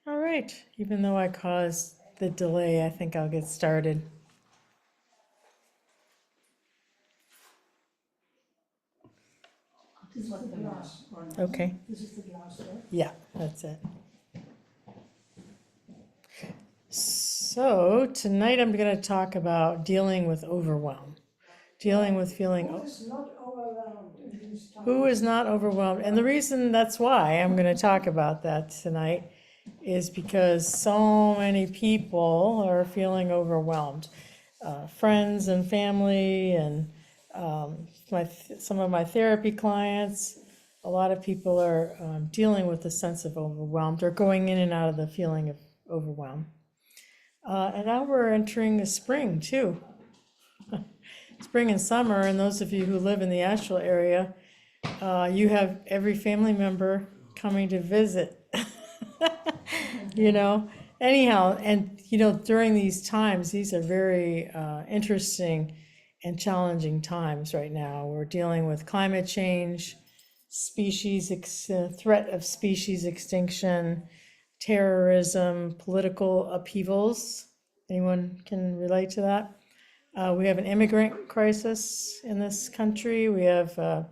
All right, even though I caused the delay, I think I'll get started. This is the glass one. Okay, This is the glass, right? yeah, that's it. So tonight I'm going to talk about dealing with overwhelm, dealing with feeling. Who is not overwhelmed in these times? Who is not overwhelmed? And the reason that's why I'm going to talk about that tonight is because so many people are feeling overwhelmed. Friends and family and some of my therapy clients, a lot of people are dealing with a sense of overwhelmed or going in and out of the feeling of overwhelm. And now we're entering the spring too. Spring and summer, and those of you who live in the Asheville area, you have every family member coming to visit. You know, anyhow, and during these times, these are very interesting and challenging times right now. We're dealing with climate change, threat of species extinction, terrorism, political upheavals. Anyone can relate to that? We have an immigrant crisis in this country. We have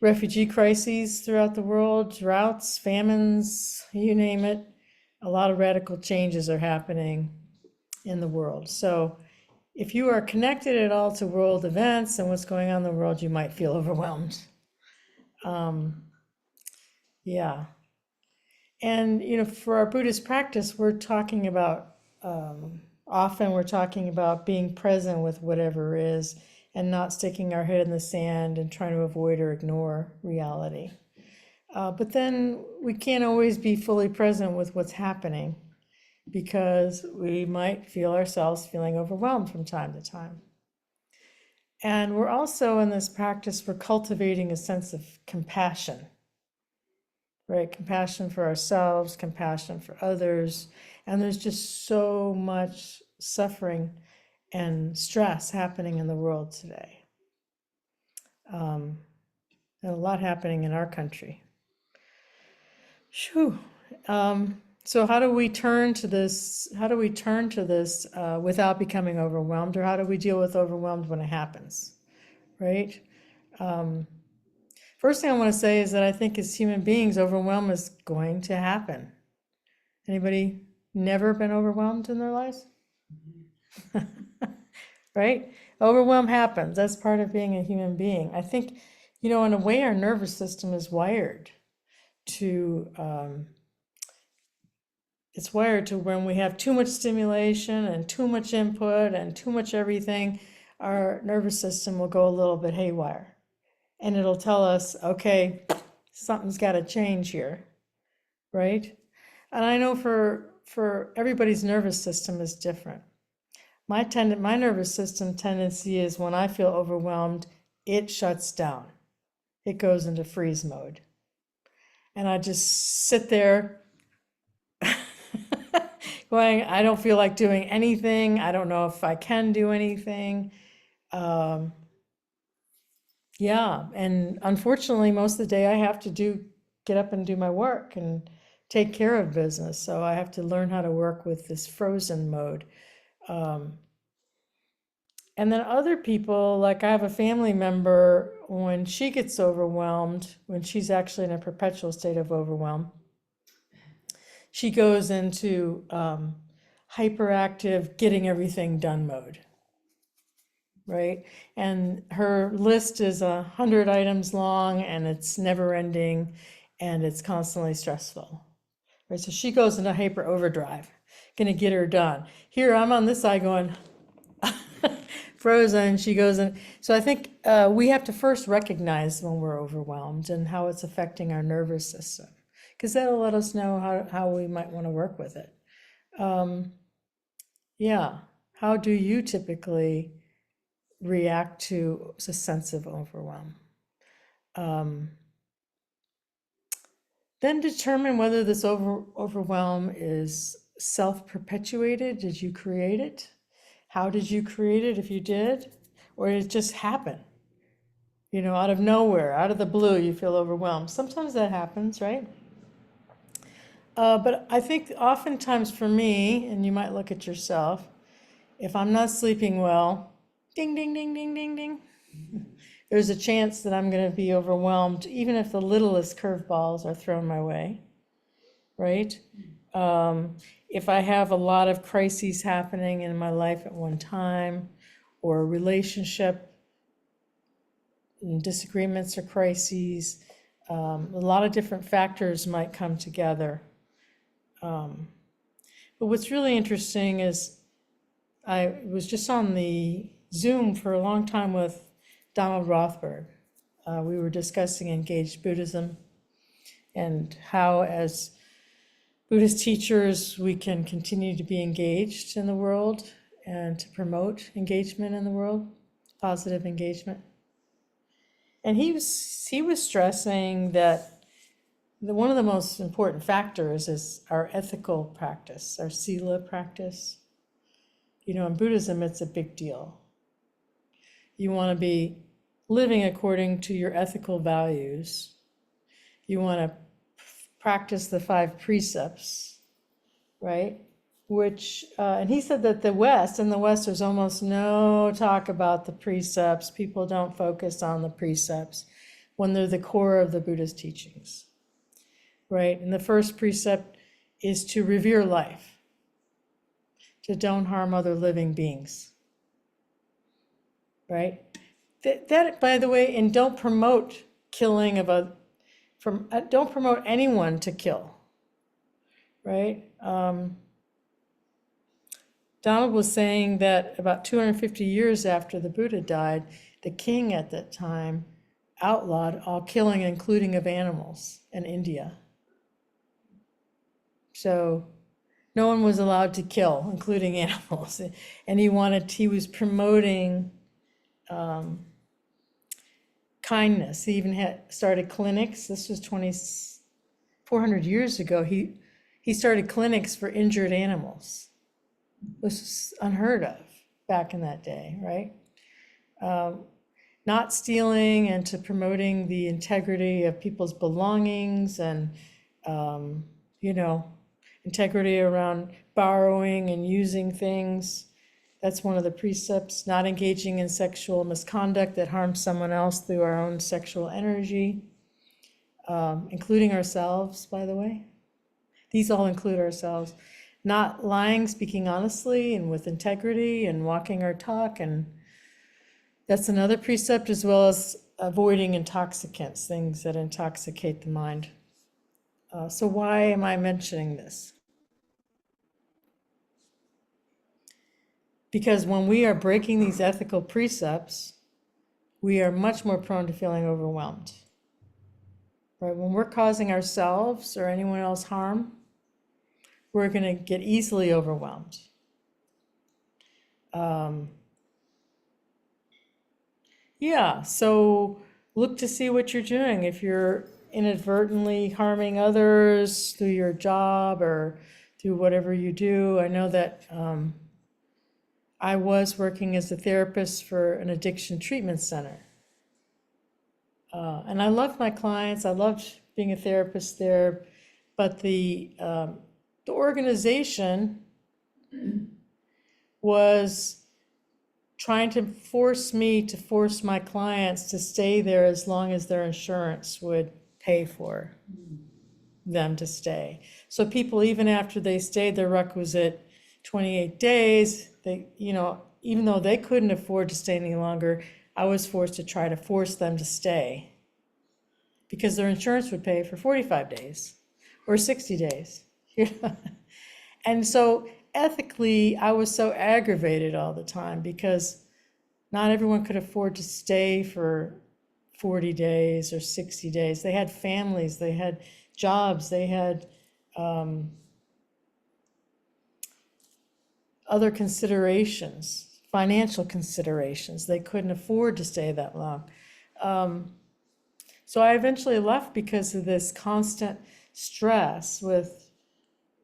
refugee crises throughout the world, droughts, famines, you name it. A lot of radical changes are happening in the world. So if you are connected at all to world events and what's going on in the world, you might feel overwhelmed. Yeah. And for our Buddhist practice, we're talking about, often we're talking about being present with whatever is and not sticking our head in the sand and trying to avoid or ignore reality. But then we can't always be fully present with what's happening because we might feel ourselves feeling overwhelmed from time to time. And we're also in this practice, we're cultivating a sense of compassion, right? Compassion for ourselves, compassion for others. And there's just so much suffering and stress happening in the world today. And a lot happening in our country. Phew. So how do we turn to this? How do we turn to this without becoming overwhelmed, or how do we deal with overwhelmed when it happens, right? First thing I want to say is that I think as human beings, overwhelm is going to happen. Anybody never been overwhelmed in their lives? Right? Overwhelm happens. That's part of being a human being. I think, in a way, our nervous system is wired to it's wired to when we have too much stimulation and too much input and too much everything, our nervous system will go a little bit haywire. And it'll tell us, okay, something's got to change here, right? And I know for everybody's nervous system is different. My nervous system tendency is when I feel overwhelmed, it shuts down. It goes into freeze mode. And I just sit there going, I don't feel like doing anything. I don't know if I can do anything. Yeah, and unfortunately, most of the day I have to get up and do my work and take care of business. So I have to learn how to work with this frozen mode. And then other people, like I have a family member, when she gets overwhelmed, when she's actually in a perpetual state of overwhelm, she goes into hyperactive, getting everything done mode, right? And her list is 100 items long, and it's never ending, and it's constantly stressful, right? So she goes into hyper overdrive, gonna get her done. Here, I'm on this side going, frozen. She goes in. So I think we have to first recognize when we're overwhelmed and how it's affecting our nervous system, because that'll let us know how we might want to work with it. Yeah. How do you typically react to a sense of overwhelm? Then determine whether this overwhelm is self-perpetuated. Did you create it? How did you create it if you did? Or did it just happen? Out of nowhere, out of the blue, you feel overwhelmed. Sometimes that happens, right? But I think oftentimes for me, and you might look at yourself, if I'm not sleeping well, ding, ding, ding, ding, ding, ding, there's a chance that I'm going to be overwhelmed, even if the littlest curveballs are thrown my way, right? If I have a lot of crises happening in my life at one time, or a relationship disagreements or crises, a lot of different factors might come together. But what's really interesting is I was just on the Zoom for a long time with Donald Rothberg. We were discussing engaged Buddhism and how, as Buddhist teachers, we can continue to be engaged in the world and to promote engagement in the world, positive engagement. And he was stressing that one of the most important factors is our ethical practice, our sila practice. You know, in Buddhism, it's a big deal. You want to be living according to your ethical values. You want to practice the 5 precepts, right? Which, and he said that in the West, there's almost no talk about the precepts. People don't focus on the precepts when they're the core of the Buddhist teachings, right? And the first precept is to revere life, to don't harm other living beings, right? That, by the way, and don't promote killing don't promote anyone to kill, right? Donald was saying that about 250 years after the Buddha died, the king at that time outlawed all killing, including of animals, in India. So no one was allowed to kill, including animals. And he was promoting kindness. He even had started clinics. This was 400 years ago. He started clinics for injured animals. This was unheard of back in that day, right? Not stealing and to promoting the integrity of people's belongings and, integrity around borrowing and using things. That's one of the precepts. Not engaging in sexual misconduct that harms someone else through our own sexual energy, including ourselves, by the way. These all include ourselves. Not lying, speaking honestly and with integrity and walking our talk. And that's another precept, as well as avoiding intoxicants, things that intoxicate the mind. So why am I mentioning this? Because when we are breaking these ethical precepts, we are much more prone to feeling overwhelmed. Right? When we're causing ourselves or anyone else harm, we're going to get easily overwhelmed. So look to see what you're doing. If you're inadvertently harming others through your job or through whatever you do, I know that I was working as a therapist for an addiction treatment center. And I loved my clients. I loved being a therapist there. But the organization was trying to force my clients to stay there as long as their insurance would pay for them to stay. So people, even after they stayed their requisite 28 days, even though they couldn't afford to stay any longer, I was forced to try to force them to stay because their insurance would pay for 45 days or 60 days. And so ethically, I was so aggravated all the time because not everyone could afford to stay for 40 days or 60 days. They had families, they had jobs, they had other considerations, financial considerations. They couldn't afford to stay that long. So I eventually left because of this constant stress with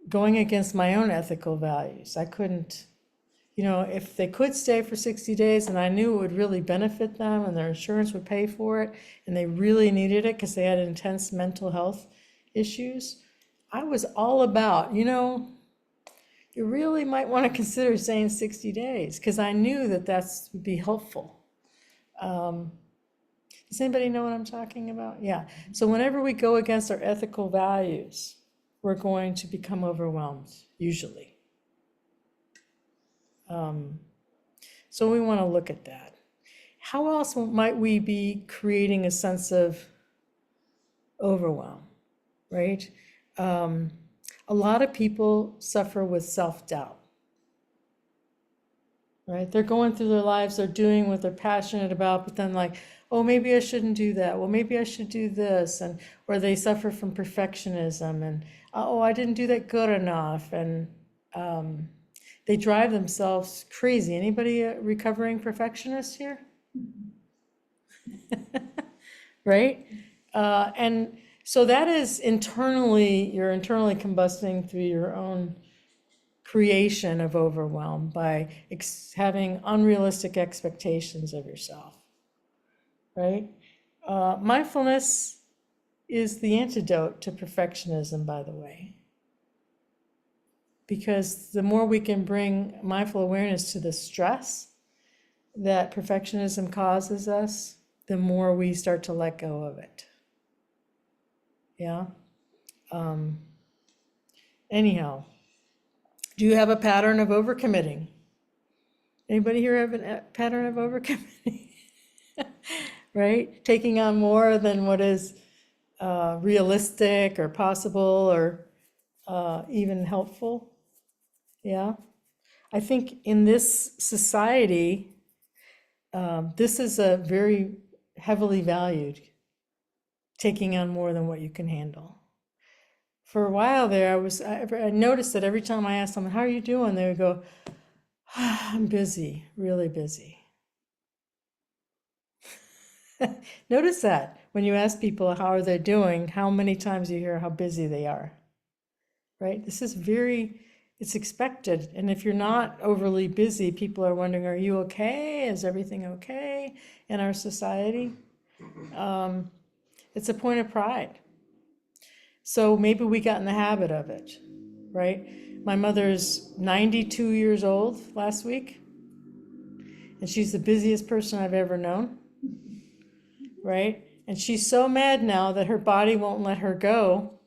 going against my own ethical values. I couldn't, if they could stay for 60 days and I knew it would really benefit them and their insurance would pay for it and they really needed it because they had intense mental health issues, I was all about, you really might want to consider saying 60 days because I knew that that's would be helpful. Um, does anybody know what I'm talking about? Yeah. So whenever we go against our ethical values, we're going to become overwhelmed, usually. Um, so we want to look at that. How else might we be creating a sense of overwhelm, right? Um, a lot of people suffer with self-doubt, right? They're going through their lives, they're doing what they're passionate about, but then like, oh, maybe I shouldn't do that. Well, maybe I should do this. And, or they suffer from perfectionism and, oh, I didn't do that good enough. And um, they drive themselves crazy. Anybody a recovering perfectionist here? Right? And so that is internally, you're internally combusting through your own creation of overwhelm by having unrealistic expectations of yourself, right? Mindfulness is the antidote to perfectionism, by the way, because the more we can bring mindful awareness to the stress that perfectionism causes us, the more we start to let go of it. Yeah. Anyhow, do you have a pattern of overcommitting? Anybody here have a pattern of overcommitting? Right? Taking on more than what is realistic or possible or even helpful. Yeah. I think in this society, this is a very heavily valued, taking on more than what you can handle. For a while there, I noticed that every time I asked someone, how are you doing? They would go, I'm busy, really busy. Notice that when you ask people how are they doing, how many times you hear how busy they are, right? This is it's expected. And if you're not overly busy, people are wondering, are you okay? Is everything okay in our society? It's a point of pride. So maybe we got in the habit of it, right? My mother's 92 years old last week, and she's the busiest person I've ever known, right? And she's so mad now that her body won't let her go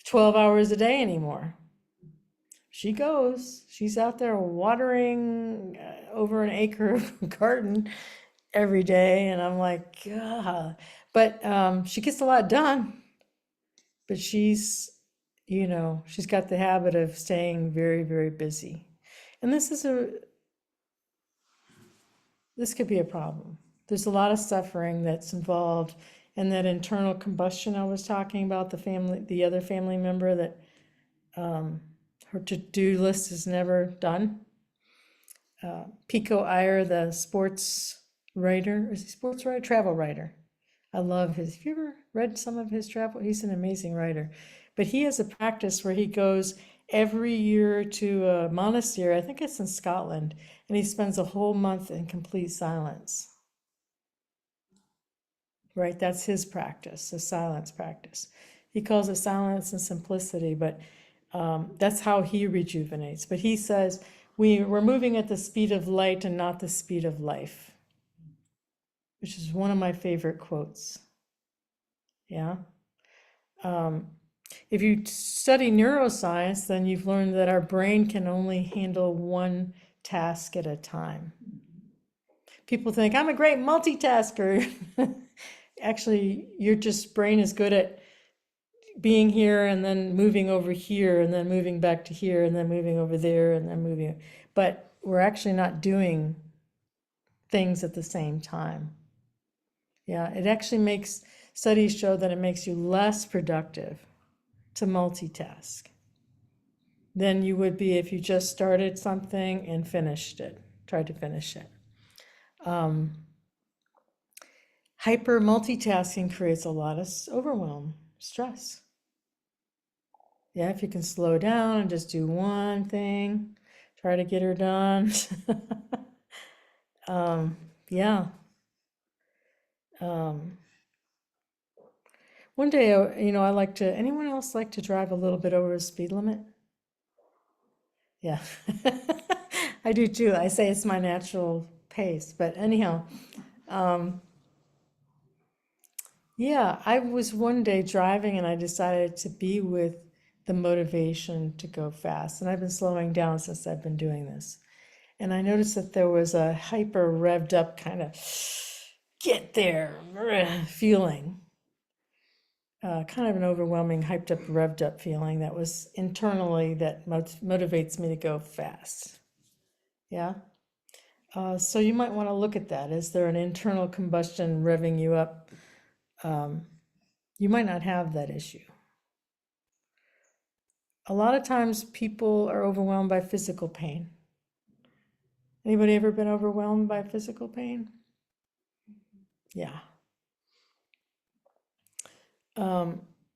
12 hours a day anymore. She goes, she's out there watering over an acre of garden every day. And I'm like, God. But she gets a lot done. But she's got the habit of staying very, very busy. And this could be a problem. There's a lot of suffering that's involved in that internal combustion I was talking about, the other family member that her to-do list is never done. Pico Iyer, the sports writer, is he sports writer? Travel writer. I love his, have you ever read some of his travel? He's an amazing writer. But he has a practice where he goes every year to a monastery, I think it's in Scotland, and he spends a whole month in complete silence. Right? That's his practice, the silence practice. He calls it silence and simplicity, but that's how he rejuvenates. But he says, we're moving at the speed of light and not the speed of life, which is one of my favorite quotes. Yeah. If you study neuroscience, then you've learned that our brain can only handle one task at a time. People think, I'm a great multitasker. Actually, your brain is good at being here and then moving over here and then moving back to here and then moving over there and then moving. But we're actually not doing things at the same time. Yeah, it actually studies show that it makes you less productive to multitask than you would be if you just started something and tried to finish it. Hyper multitasking creates a lot of overwhelm, stress. Yeah, if you can slow down and just do one thing, try to get her done. Yeah. One day, I like to, anyone else like to drive a little bit over the speed limit? Yeah. I do too. I say it's my natural pace. But anyhow, um, yeah, I was one day driving and I decided to be with the motivation to go fast. And I've been slowing down since I've been doing this. And I noticed that there was a hyper revved up kind of get there feeling, kind of an overwhelming, hyped up, revved up feeling that was internally that motivates me to go fast. Yeah. So you might want to look at that. Is there an internal combustion revving you up? You might not have that issue. A lot of times people are overwhelmed by physical pain. Anybody ever been overwhelmed by physical pain? Yeah.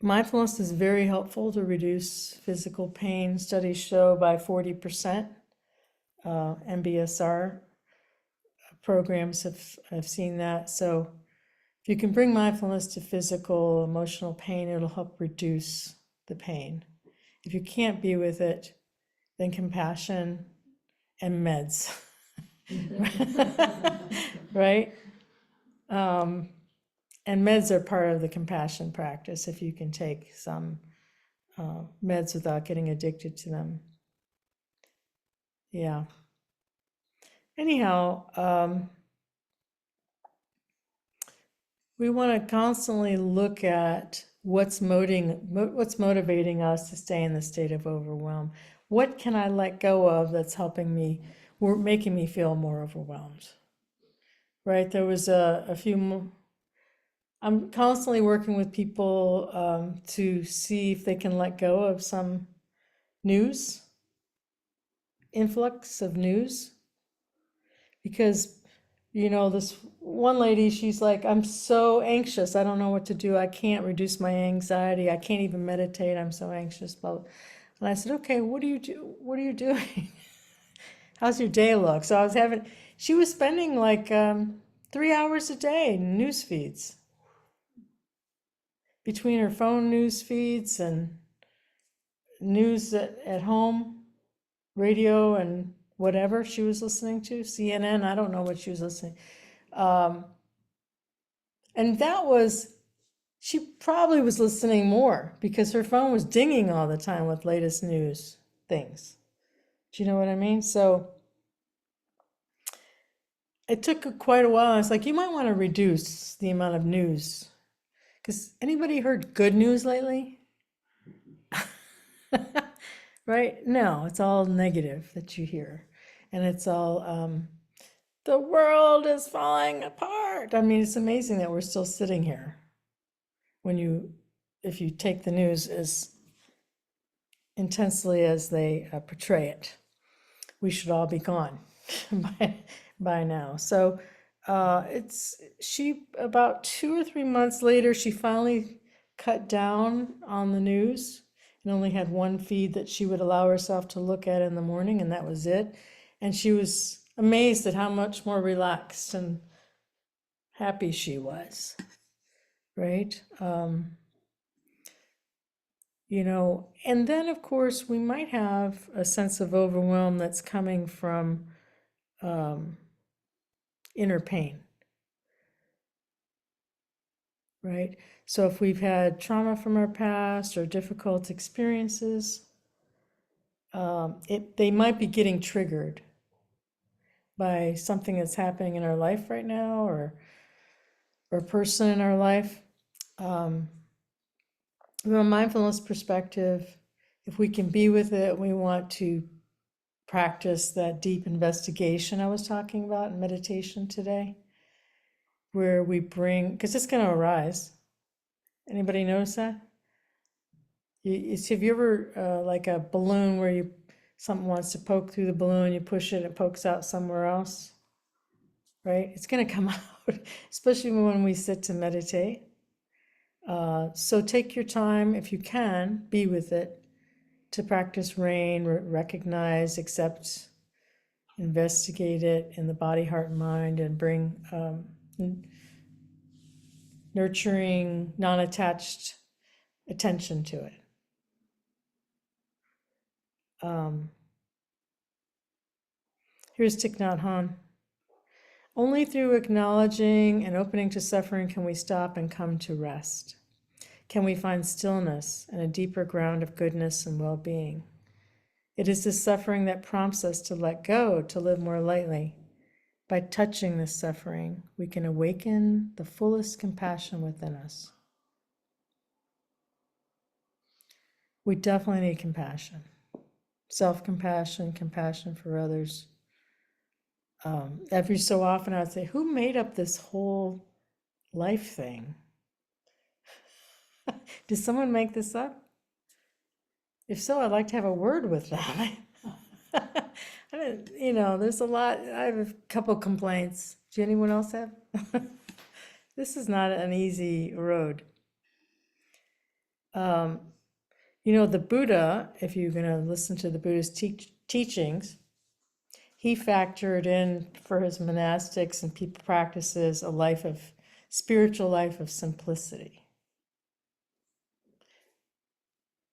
Mindfulness is very helpful to reduce physical pain. Studies show by 40%. MBSR programs have seen that. So if you can bring mindfulness to physical, emotional pain, it'll help reduce the pain. If you can't be with it, then compassion and meds, right? And meds are part of the compassion practice if you can take some meds without getting addicted to them. Yeah. Anyhow, we want to constantly look at what's motivating us to stay in the state of overwhelm. What can I let go of that's helping me, or making me feel more overwhelmed? Right? There was a few. I'm constantly working with people to see if they can let go of some news, influx of news, because this one lady, she's like, I'm so anxious. I don't know what to do. I can't reduce my anxiety. I can't even meditate. I'm so anxious. And I said, okay, what do you do? What are you doing? How's your day look? So she was spending like 3 hours a day in news feeds, between her phone news feeds and news at home, radio and whatever she was listening to, CNN, I don't know what she was listening. And she probably was listening more because her phone was dinging all the time with latest news things. Do you know what I mean? So it took quite a while. I was like, you might want to reduce the amount of news. Because anybody heard good news lately? Right? No, it's all negative that you hear. And it's all, the world is falling apart. I mean, it's amazing that we're still sitting here if you take the news as intensely as they portray it. We should all be gone by now. So about 2 or 3 months later, she finally cut down on the news and only had one feed that she would allow herself to look at in the morning, and that was it. And she was amazed at how much more relaxed and happy she was, right? And then of course we might have a sense of overwhelm that's coming from inner pain, right? So if we've had trauma from our past or difficult experiences, they might be getting triggered by something that's happening in our life right now, or a person in our life. From a mindfulness perspective, if we can be with it, we want to practice that deep investigation I was talking about in meditation today, where we because it's going to arise. Anybody notice that? Have you ever, like a balloon where something wants to poke through the balloon, you push it, it pokes out somewhere else, right? It's going to come out, especially when we sit to meditate. So take your time, if you can, be with it, to practice rain, recognize, accept, investigate it in the body, heart, and mind, and bring nurturing, non-attached attention to it. Here's Thich Nhat Hanh. Only through acknowledging and opening to suffering can we stop and come to rest. Can we find stillness and a deeper ground of goodness and well-being? It is the suffering that prompts us to let go, to live more lightly. By touching this suffering, we can awaken the fullest compassion within us. We definitely need compassion. Self-compassion, compassion for others. Every so often I would say, who made up this whole life thing? Did someone make this up? If so, I'd like to have a word with that. There's a lot. I have a couple complaints. Do anyone else have? This is not an easy road. The Buddha, if you're going to listen to the Buddha's teachings, he factored in for his monastics and people practices a spiritual life of simplicity.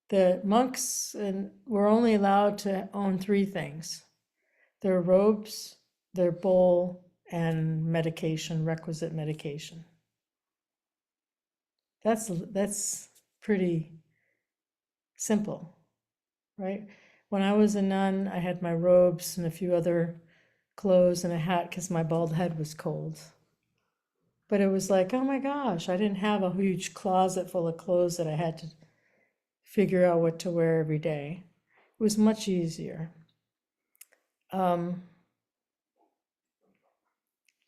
The monks were only allowed to own 3 things: their robes, their bowl, and medication, requisite medication. That's pretty simple, right? When I was a nun, I had my robes and a few other clothes and a hat because my bald head was cold. But it was like, oh my gosh, I didn't have a huge closet full of clothes that I had to figure out what to wear every day. It was much easier.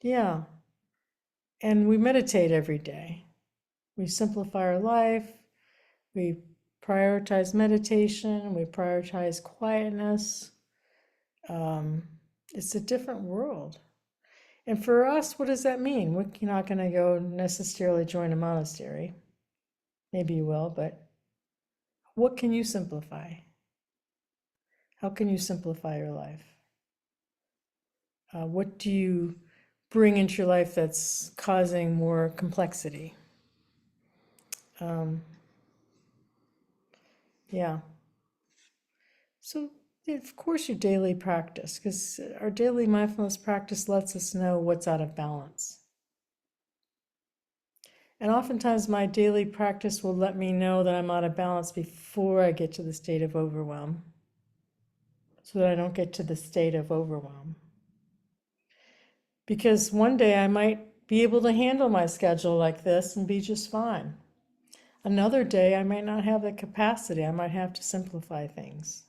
Yeah. And we meditate every day. We simplify our life. We prioritize meditation. We prioritize quietness. It's a different world. And for us, what does that mean? We're not going to go necessarily join a monastery. Maybe you will, but what can you simplify? How can you simplify your life? What do you bring into your life that's causing more complexity? Yeah. So, of course, your daily practice, because our daily mindfulness practice lets us know what's out of balance. And oftentimes, my daily practice will let me know that I'm out of balance before I get to the state of overwhelm, so that I don't get to the state of overwhelm. Because one day I might be able to handle my schedule like this and be just fine. Another day I might not have the capacity. I might have to simplify things.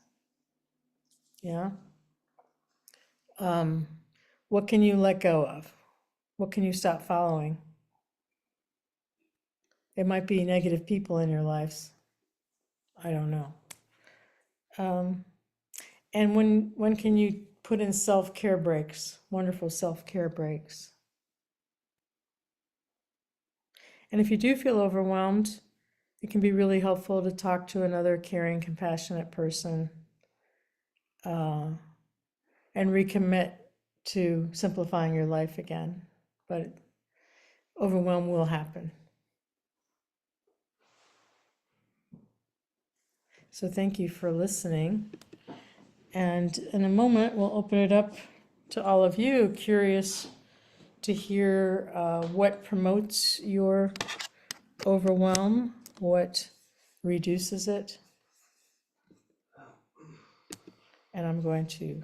Yeah. What can you let go of? What can you stop following? It might be negative people in your lives. I don't know. And when can you put in self-care breaks? Wonderful self-care breaks. And if you do feel overwhelmed, it can be really helpful to talk to another caring, compassionate person and recommit to simplifying your life again. But overwhelm will happen. So thank you for listening. And in a moment, we'll open it up to all of you, curious to hear what promotes your overwhelm, what reduces it. And I'm going to